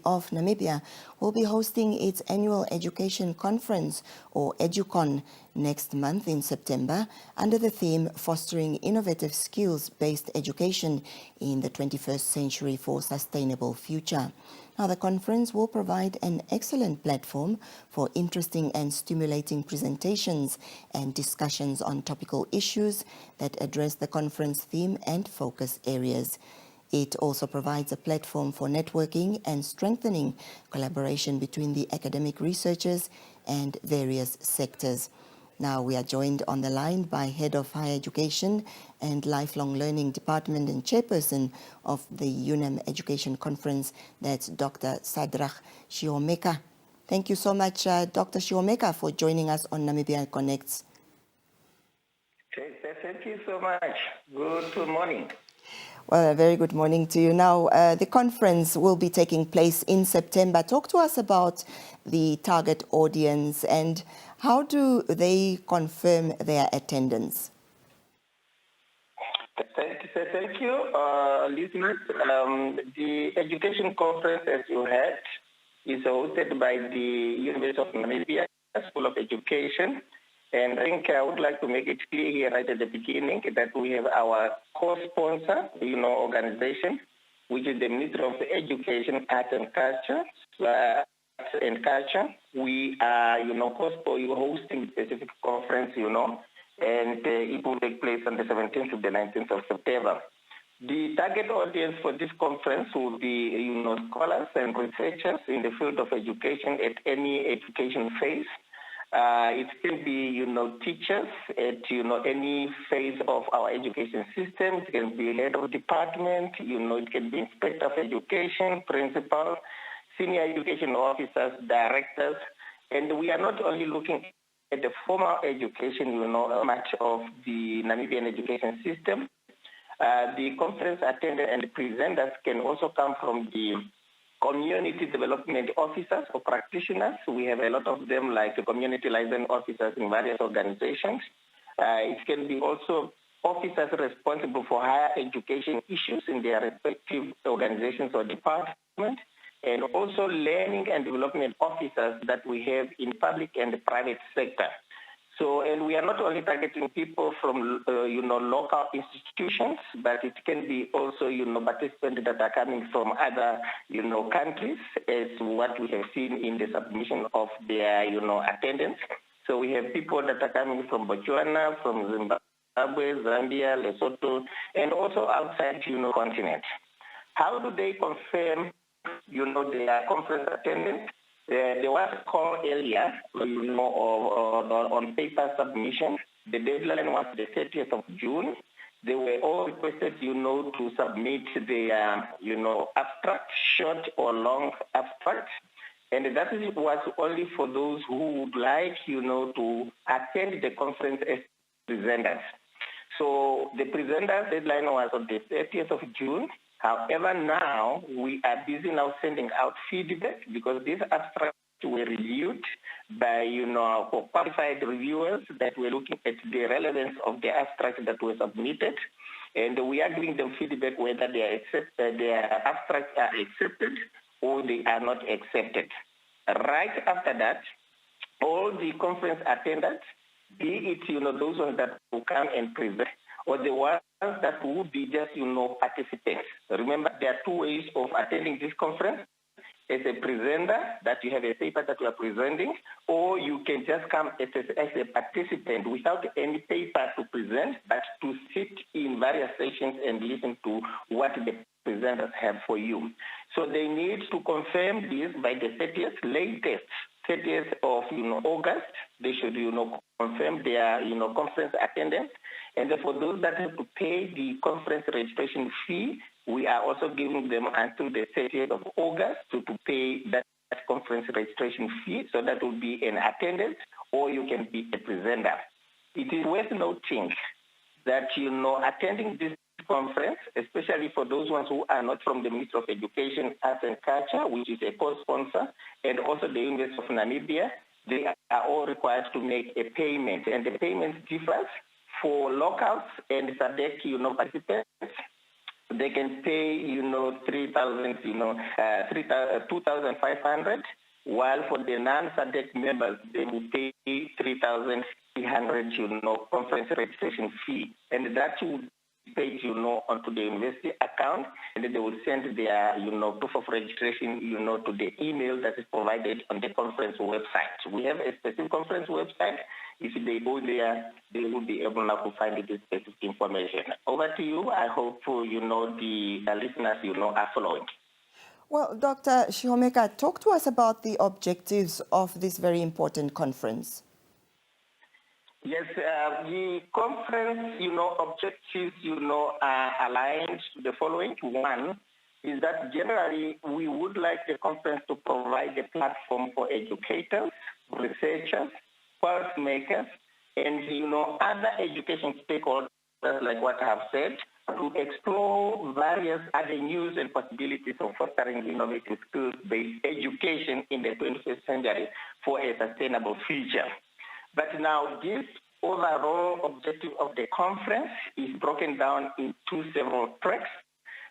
of Namibia will be hosting its annual education conference, or Educon, next month in September under the theme Fostering Innovative Skills-Based Education in the 21st Century for Sustainable Future. Now, the conference will provide an excellent platform for interesting and stimulating presentations and discussions on topical issues that address the conference theme and focus areas. It also provides a platform for networking and strengthening collaboration between the academic researchers and various sectors. Now we are joined on the line by Head of Higher Education and Lifelong Learning Department and Chairperson of the UNAM Education Conference, that's Dr. Sadrag Shihomeka. Thank you so much, Dr. Shihomeka, for joining us on Namibia Connects. Thank you so much. Good morning. Well, a very good morning to you. Now, the conference will be taking place in September. Talk to us about the target audience and how do they confirm their attendance? Thank you, listeners. The education conference, as you heard, is hosted by the University of Namibia School of Education. And I think I would like to make it clear here right at the beginning that we have our co-sponsor, organization, which is the Ministry of Education, Arts and Culture. We are, hosting a specific conference, and it will take place on the 17th to the 19th of September. The target audience for this conference will be, scholars and researchers in the field of education at any education phase. It can be, teachers at, any phase of our education system. It can be head of department, it can be inspector of education, principal, senior education officers, directors. And we are not only looking at the formal education, much of the Namibian education system. The conference attendants and presenters can also come from the community development officers or practitioners. We have a lot of them, like the community liaison officers in various organizations. It can be also officers responsible for higher education issues in their respective organizations or departments, and also learning and development officers that we have in public and the private sector. So, and we are not only targeting people from, local institutions, but it can be also, participants that are coming from other, countries, as what we have seen in the submission of their, attendance. So we have people that are coming from Botswana, from Zimbabwe, Zambia, Lesotho, and also outside, continent. How do they confirm, their conference attendance? There was a call earlier, on paper submission. The deadline was the 30th of June. They were all requested, to submit their, abstract, short or long abstract. And that was only for those who would like, to attend the conference as presenters. So the presenters deadline was on the 30th of June. However, now we are busy now sending out feedback because these abstracts were reviewed by, qualified reviewers that were looking at the relevance of the abstracts that were submitted. And we are giving them feedback whether their abstracts are accepted or they are not accepted. Right after that, all the conference attendants, be it, those ones that will come and present, or the ones that would be just, participants. Remember, there are two ways of attending this conference. As a presenter, that you have a paper that you are presenting, or you can just come as a participant without any paper to present, but to sit in various sessions and listen to what the presenters have for you. So they need to confirm this by the 30th, latest 30th of August. They should confirm their conference attendance. And for those that have to pay the conference registration fee, we are also giving them until the 30th of August to pay that conference registration fee. So that will be an attendance, or you can be a presenter. It is worth noting that attending this conference, especially for those ones who are not from the Ministry of Education, Arts and Culture, which is a co-sponsor, and also the University of Namibia, they are all required to make a payment, and the payment differs for locals and Sadrag, participants. they can pay, 3,000, 2,500, while for the non-SADC members, they will pay 3,300, conference registration fee. And that will be paid, onto the university account, and then they will send their, proof of registration, to the email that is provided on the conference website. We have a specific conference website. If they go there, they will be able now to find this specific information. Over to you. I hope, the listeners, are following. Well, Dr. Shihomeka, talk to us about the objectives of this very important conference. Yes, the conference, objectives, are aligned to the following. One is that generally we would like the conference to provide a platform for educators, researchers, policymakers, and, other education stakeholders, like what I have said, to explore various avenues and possibilities of fostering innovative skills-based education in the 21st century for a sustainable future. But now this overall objective of the conference is broken down into several tracks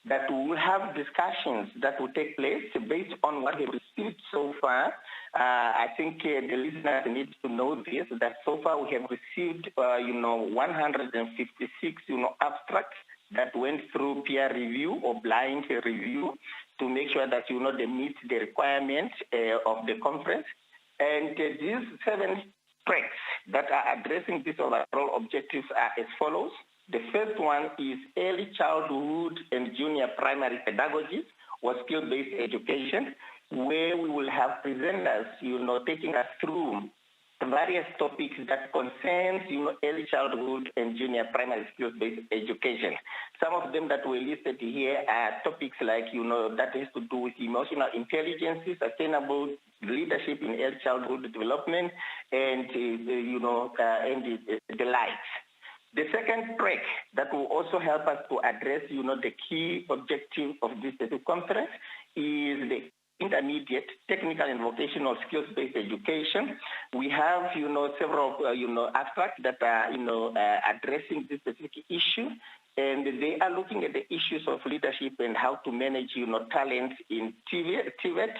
that will have discussions that will take place based on what we received so far. I think the listeners need to know this, that so far we have received, 156, abstracts that went through peer review or blind review to make sure that, they meet the requirements of the conference. And these 7 tracks that are addressing these overall objectives are as follows. The first one is early childhood and junior primary pedagogies or skill-based education, where we will have presenters, taking us through various topics that concerns, early childhood and junior primary skills-based education. Some of them that were listed here are topics like, that has to do with emotional intelligence, sustainable leadership in early childhood development, and, the likes. The second track that will also help us to address, the key objective of this conference is the intermediate technical and vocational skills-based education. We have, several, abstracts that are, addressing this specific issue, and they are looking at the issues of leadership and how to manage, talent in TVET,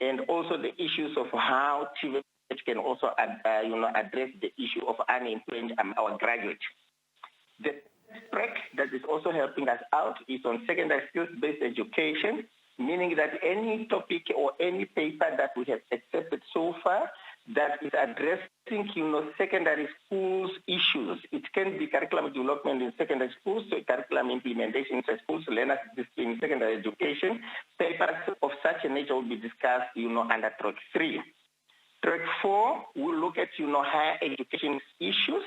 and also the issues of how TVET can also, address the issue of unemployment among our graduates. The track that is also helping us out is on secondary skills-based education, meaning that any topic or any paper that we have accepted so far that is addressing, secondary schools issues. It can be curriculum development in secondary schools, so curriculum implementation in schools, learners in secondary education. Papers of such a nature will be discussed, under track 3. Track 4 will look at, higher education issues.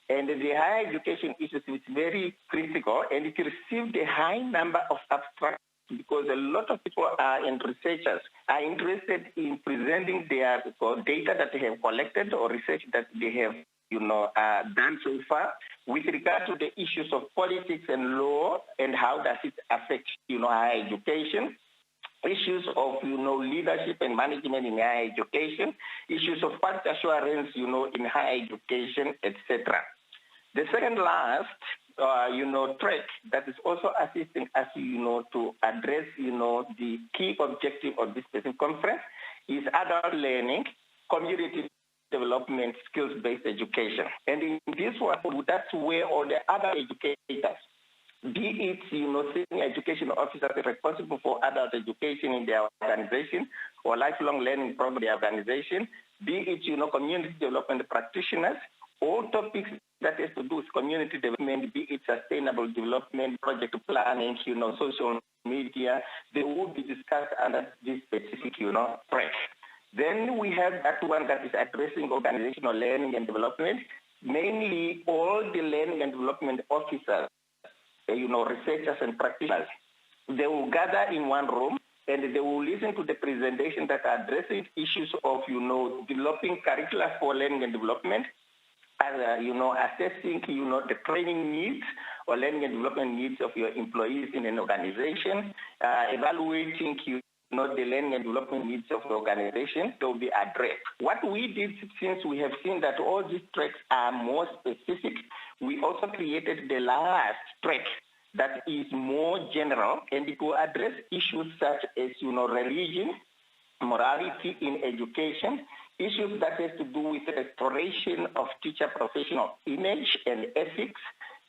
And the higher education issues is very critical, and it received a high number of abstracts because a lot of people and researchers are interested in presenting their data that they have collected or research that they have, done so far with regard to the issues of politics and law and how does it affect, higher education. Issues of, leadership and management in higher education, issues of quality assurance, in higher education, etc. The second last, track that is also assisting us, to address, the key objective of this specific conference is adult learning, community development, skills-based education. And in this one, that's where all the other educators, be it, senior education officers responsible for adult education in their organization or lifelong learning program in their organization, be it, community development practitioners, all topics that has to do with community development, be it sustainable development, project planning, social media, they will be discussed under this specific, track. Then we have that one that is addressing organizational learning and development, mainly all the learning and development officers, researchers and practitioners. They will gather in one room and they will listen to the presentation that are addressing issues of, developing curricula for learning and development, assessing, the training needs or learning and development needs of your employees in an organization, evaluating, the learning and development needs of the organization. They will be addressed. What we did, since we have seen that all these tracks are more specific, we also created the last track that is more general, and it will address issues such as, religion, morality in education, issues that has to do with restoration of teacher professional image and ethics,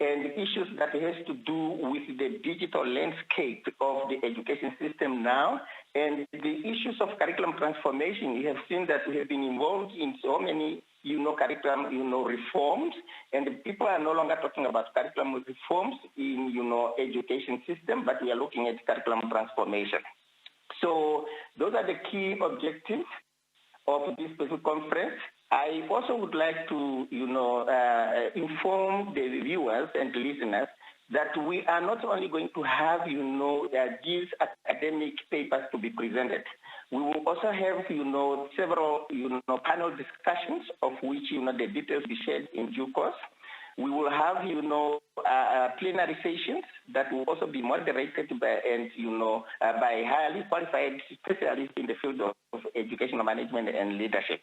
and issues that has to do with the digital landscape of the education system now, and the issues of curriculum transformation. You have seen that we have been involved in so many, curriculum, reforms, and people are no longer talking about curriculum reforms in, education system, but we are looking at curriculum transformation. So those are the key objectives of this specific conference. I also would like to, inform the viewers and listeners that we are not only going to have, these academic papers to be presented. We will also have, several, panel discussions of which, the details be shared in due course. We will have, plenary sessions that will also be moderated by, by highly qualified specialists in the field of educational management and leadership.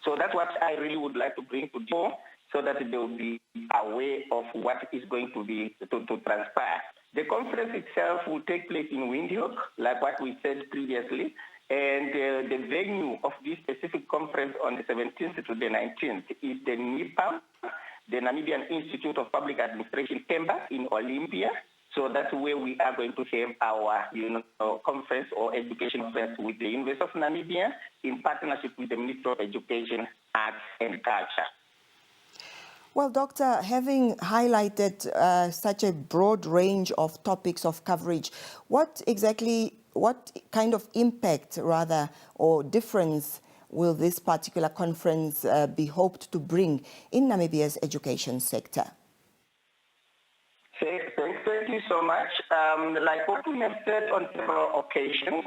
So that's what I really would like to bring to you, so that they will be aware of what is going to be to transpire. The conference itself will take place in Windhoek, like what we said previously, and the venue of this specific conference on the 17th to the 19th is the NIPAM, the Namibian Institute of Public Administration Chamber in Olympia. So that's where we are going to have our, conference or education conference with the University of Namibia in partnership with the Ministry of Education, Arts and Culture. Well, Doctor, having highlighted such a broad range of topics of coverage, what kind of impact, rather, or difference will this particular conference be hoped to bring in Namibia's education sector? Thank you so much. Like what we have said on several occasions,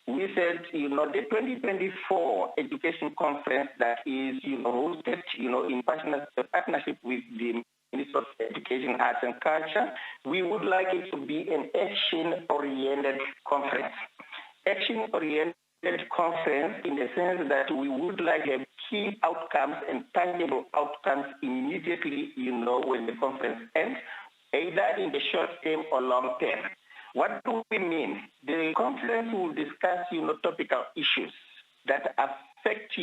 we said, the 2024 education conference that is, hosted, in partnership with the Ministry of Education, Arts and Culture, we would like it to be an action-oriented conference. Action-oriented conference in the sense that we would like to have key outcomes and tangible outcomes immediately, when the conference ends, either in the short term or long term. What do we mean? The conference will discuss, topical issues that affect,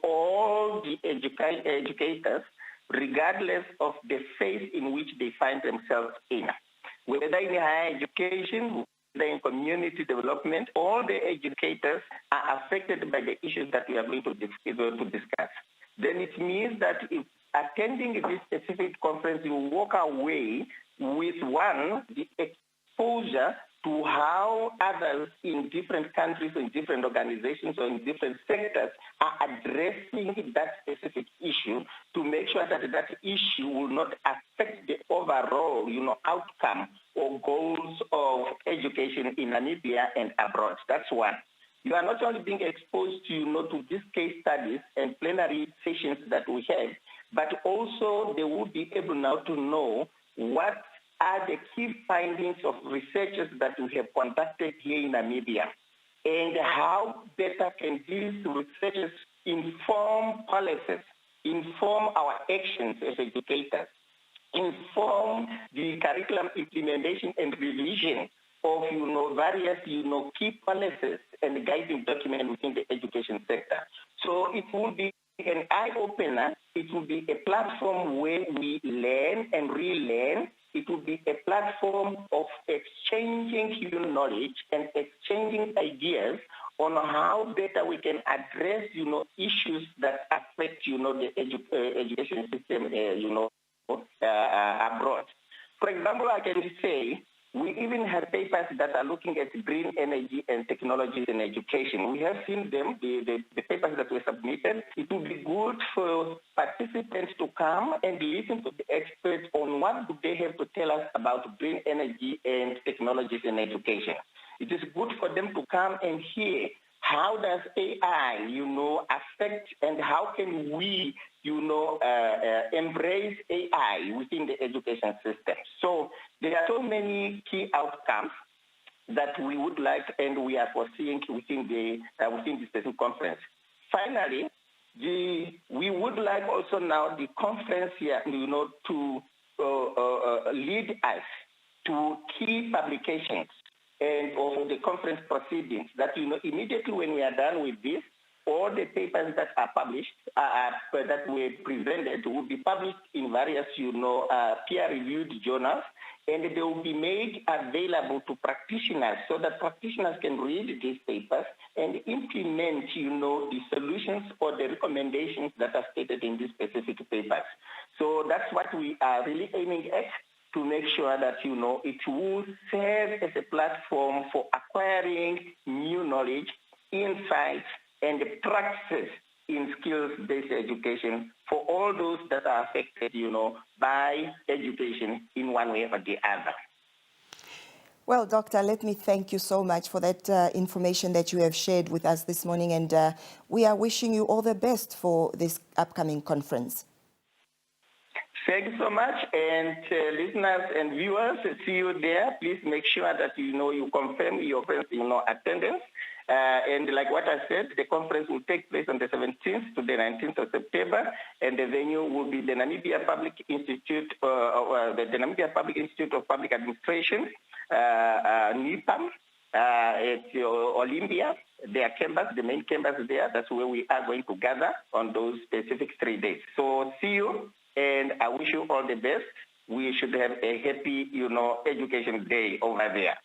all the educators, regardless of the phase in which they find themselves in. Whether in higher education, whether in community development, all the educators are affected by the issues that we are going to discuss. Then it means that if attending this specific conference, you walk away with, one, the exposure to how others in different countries, in different organizations, or in different sectors are addressing that specific issue to make sure that that issue will not affect the overall, outcome or goals of education in Namibia and abroad. That's one. You are not only being exposed to, to these case studies and plenary sessions that we have, but also they will be able now to know what are the key findings of researchers that we have conducted here in Namibia, and how better can these researchers inform policies, inform our actions as educators, inform the curriculum implementation and revision of, various, key policies and guiding documents within the education sector. So it will be an eye-opener. It will be a platform where we learn and relearn. It will be a platform of exchanging human knowledge and exchanging ideas on how better we can address, issues that affect, the education system, abroad. For example, I can say we even have papers that are looking at green energy and technologies in education. We have seen them, the papers that were submitted. It would be good for participants to come and listen to the experts on what do they have to tell us about green energy and technologies in education. It is good for them to come and hear how does AI, affect, and how can we, embrace AI within the education system. So there are so many key outcomes that we would like and we are foreseeing within the specific conference. Finally, we would like also now the conference here, to lead us to key publications and of the conference proceedings that, immediately when we are done with this, all the papers that are published, that were presented, will be published in various, peer-reviewed journals, and they will be made available to practitioners so that practitioners can read these papers and implement, the solutions or the recommendations that are stated in these specific papers. So that's what we are really aiming at, to make sure that, it will serve as a platform for acquiring new knowledge, insights, and practices in skills-based education for all those that are affected, by education in one way or the other. Well, Doctor, let me thank you so much for that information that you have shared with us this morning, and we are wishing you all the best for this upcoming conference. Thank you so much, and listeners and viewers, see you there. Please make sure that you confirm your friends, attendance. And like what I said, the conference will take place on the 17th to the 19th of September, and the venue will be the Namibia Public Institute, the Namibia Public Institute of Public Administration, NIPAM, at Olympia, their campus, the main campus there. That's where we are going to gather on those specific 3 days. So see you, and I wish you all the best. We should have a happy, education day over there.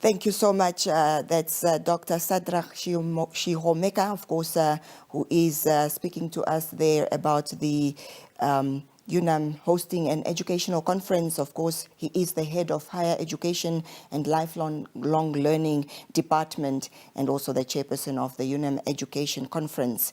Thank you so much. That's Dr. Sadrag Shihomeka, of course, who is speaking to us there about the UNAM hosting an educational conference. Of course, he is the head of higher education and lifelong learning department, and also the chairperson of the UNAM Education Conference.